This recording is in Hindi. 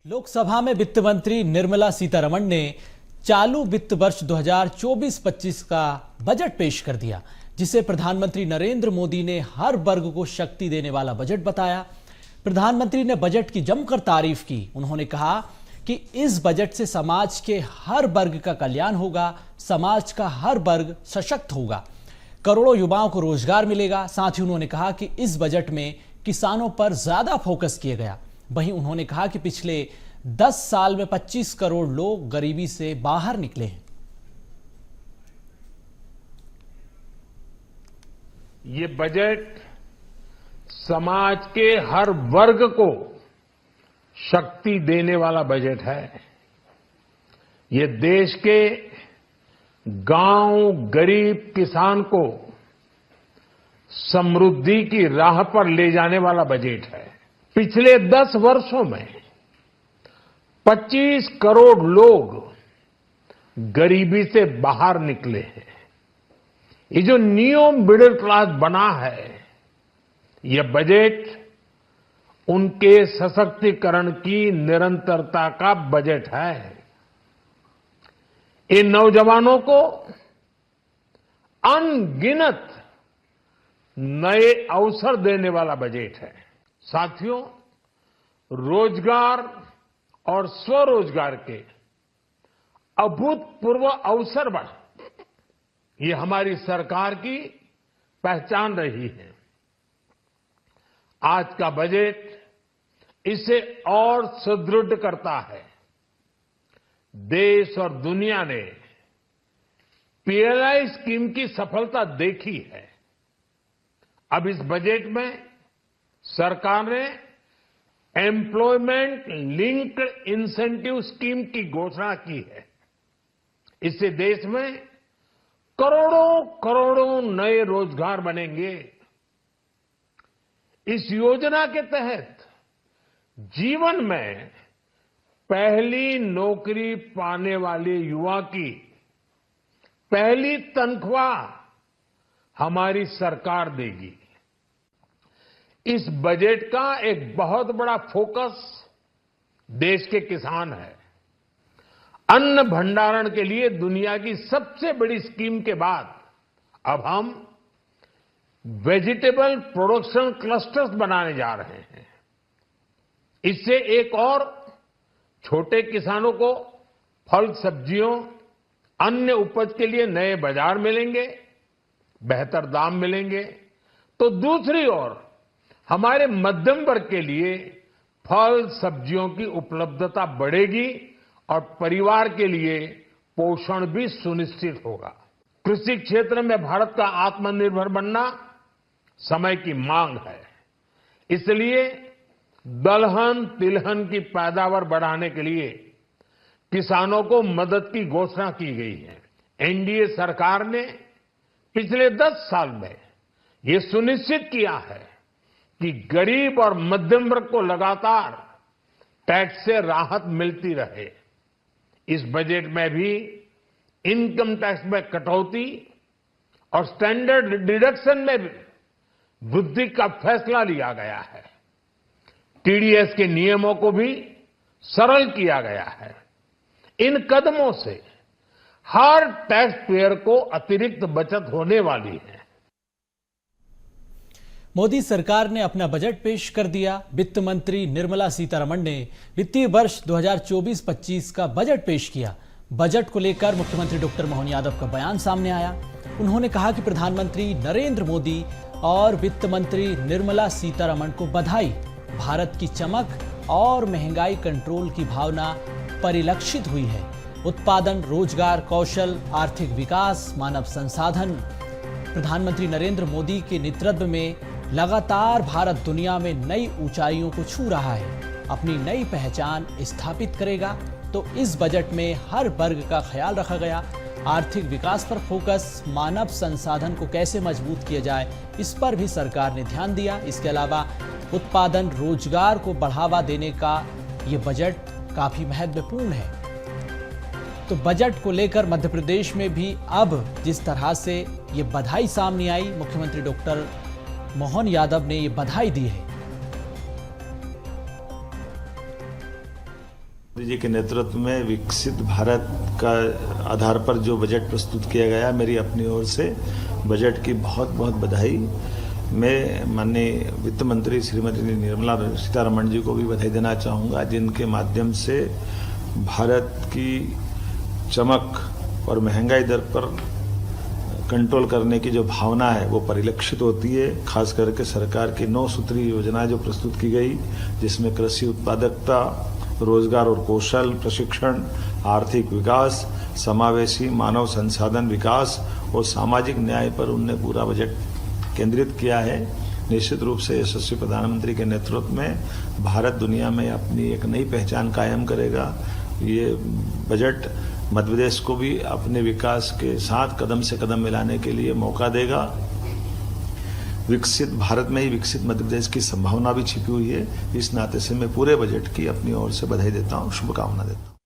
लोकसभा में वित्त मंत्री निर्मला सीतारमण ने चालू वित्त वर्ष 2024-25 का बजट पेश कर दिया, जिसे प्रधानमंत्री नरेंद्र मोदी ने हर वर्ग को शक्ति देने वाला बजट बताया। प्रधानमंत्री ने बजट की जमकर तारीफ की। उन्होंने कहा कि इस बजट से समाज के हर वर्ग का कल्याण होगा, समाज का हर वर्ग सशक्त होगा, करोड़ों युवाओं को रोजगार मिलेगा। साथ ही उन्होंने कहा कि इस बजट में किसानों पर ज्यादा फोकस किया गया। वहीं उन्होंने कहा कि पिछले 10 साल में 25 करोड़ लोग गरीबी से बाहर निकले हैं। ये बजट समाज के हर वर्ग को शक्ति देने वाला बजट है। ये देश के गांव गरीब किसान को समृद्धि की राह पर ले जाने वाला बजट है। पिछले 10 वर्षों में 25 करोड़ लोग गरीबी से बाहर निकले हैं। ये जो न्यू मिडिल क्लास बना है, यह बजट उनके सशक्तिकरण की निरंतरता का बजट है। इन नौजवानों को अनगिनत नए अवसर देने वाला बजट है। साथियों, रोजगार और स्वरोजगार के अभूतपूर्व अवसर ये हमारी सरकार की पहचान रही है। आज का बजट इसे और सुदृढ़ करता है। देश और दुनिया ने पीएलआई स्कीम की सफलता देखी है। अब इस बजट में सरकार ने एम्प्लॉयमेंट लिंक्ड इंसेंटिव स्कीम की घोषणा की है। इससे देश में करोड़ों करोड़ों नए रोजगार बनेंगे। इस योजना के तहत जीवन में पहली नौकरी पाने वाले युवा की पहली तनख्वाह हमारी सरकार देगी। इस बजट का एक बहुत बड़ा फोकस देश के किसान है। अन्न भंडारण के लिए दुनिया की सबसे बड़ी स्कीम के बाद अब हम वेजिटेबल प्रोडक्शन क्लस्टर्स बनाने जा रहे हैं। इससे एक और छोटे किसानों को फल सब्जियों अन्य उपज के लिए नए बाजार मिलेंगे, बेहतर दाम मिलेंगे। तो दूसरी ओर हमारे मध्यम वर्ग के लिए फल सब्जियों की उपलब्धता बढ़ेगी और परिवार के लिए पोषण भी सुनिश्चित होगा। कृषि क्षेत्र में भारत का आत्मनिर्भर बनना समय की मांग है। इसलिए दलहन तिलहन की पैदावार बढ़ाने के लिए किसानों को मदद की घोषणा की गई है। एनडीए सरकार ने पिछले 10 साल में ये सुनिश्चित किया है कि गरीब और मध्यम वर्ग को लगातार टैक्स से राहत मिलती रहे। इस बजट में भी इनकम टैक्स में कटौती और स्टैंडर्ड डिडक्शन में भी वृद्धि का फैसला लिया गया है। टीडीएस के नियमों को भी सरल किया गया है। इन कदमों से हर टैक्स पेयर को अतिरिक्त बचत होने वाली है। मोदी सरकार ने अपना बजट पेश कर दिया। वित्त मंत्री निर्मला सीतारमण ने वित्तीय वर्ष 2024-25 का बजट पेश किया। बजट को लेकर मुख्यमंत्री डॉक्टर मोहन यादव का बयान सामने आया। उन्होंने कहा कि प्रधानमंत्री नरेंद्र मोदी और वित्त मंत्री निर्मला सीतारमण को बधाई। भारत की चमक और महंगाई कंट्रोल की भावना परिलक्षित हुई है। उत्पादन, रोजगार, कौशल, आर्थिक विकास, मानव संसाधन। प्रधानमंत्री नरेंद्र मोदी के नेतृत्व में लगातार भारत दुनिया में नई ऊंचाइयों को छू रहा है, अपनी नई पहचान स्थापित करेगा। तो इस बजट में हर वर्ग का ख्याल रखा गया। आर्थिक विकास पर फोकस, मानव संसाधन को कैसे मजबूत किया जाए, इस पर भी सरकार ने ध्यान दिया। इसके अलावा उत्पादन, रोजगार को बढ़ावा देने का ये बजट काफी महत्वपूर्ण है। तो बजट को लेकर मध्य प्रदेश में भी अब जिस तरह से ये बधाई सामने आई, मुख्यमंत्री डॉक्टर मोहन यादव ने ये बधाई दी है। मोदी जी के नेतृत्व में विकसित भारत का आधार पर जो बजट प्रस्तुत किया गया, मेरी अपनी ओर से बजट की बहुत बहुत बधाई। मैं माननीय वित्त मंत्री श्रीमती निर्मला सीतारमण जी को भी बधाई देना चाहूँगा, जिनके माध्यम से भारत की चमक और महंगाई दर पर कंट्रोल करने की जो भावना है वो परिलक्षित होती है। खास करके सरकार की 9 सूत्री योजना जो प्रस्तुत की गई, जिसमें कृषि उत्पादकता, रोजगार और कौशल प्रशिक्षण, आर्थिक विकास, समावेशी मानव संसाधन विकास और सामाजिक न्याय पर उनने पूरा बजट केंद्रित किया है। निश्चित रूप से यशस्वी प्रधानमंत्री के नेतृत्व में भारत दुनिया में अपनी एक नई पहचान कायम करेगा। ये बजट मध्य प्रदेश को भी अपने विकास के साथ कदम से कदम मिलाने के लिए मौका देगा। विकसित भारत में ही विकसित मध्य प्रदेश की संभावना भी छिपी हुई है। इस नाते से मैं पूरे बजट की अपनी ओर से बधाई देता हूँ, शुभकामना देता हूँ।